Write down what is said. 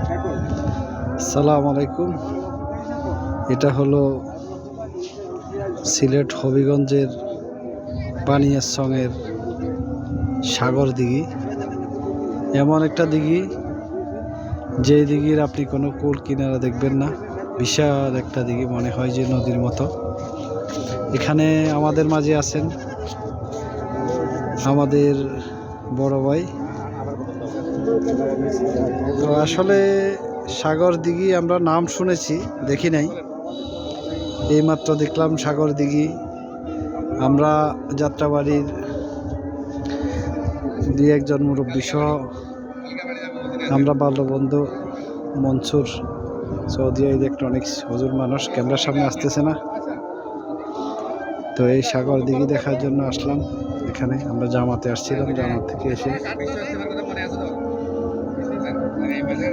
আসসালামু আলাইকুম। এটা হলো সিলেট হবিগঞ্জের বানিয়াচংয়ের সাগর দিঘি। এমন একটা দিঘি যে দিঘির আপনি কোনো কূল কিনারা দেখবেন না। বিশাল একটা দিঘি, মনে হয় যে নদীর মতো। এখানে আমাদের মাঝে আছেন আমাদের বড় ভাই। তো আসলে সাগর দিঘি আমরা নাম শুনেছি, দেখি নাই, এইমাত্র দেখলাম সাগর দিঘি। আমরা যাত্রাবাড়ির দুই একজন মুরব্বী সহ আমরা বাল্যবন্ধু মনসুর সৌদি ইলেকট্রনিক্স হুজুর মানুষ ক্যামেরার সামনে আসতেছে না, তো এই সাগর দিঘি দেখার জন্য আসলাম। এখানে আমরা জামাতে আসছিলাম, জামাত থেকে এসে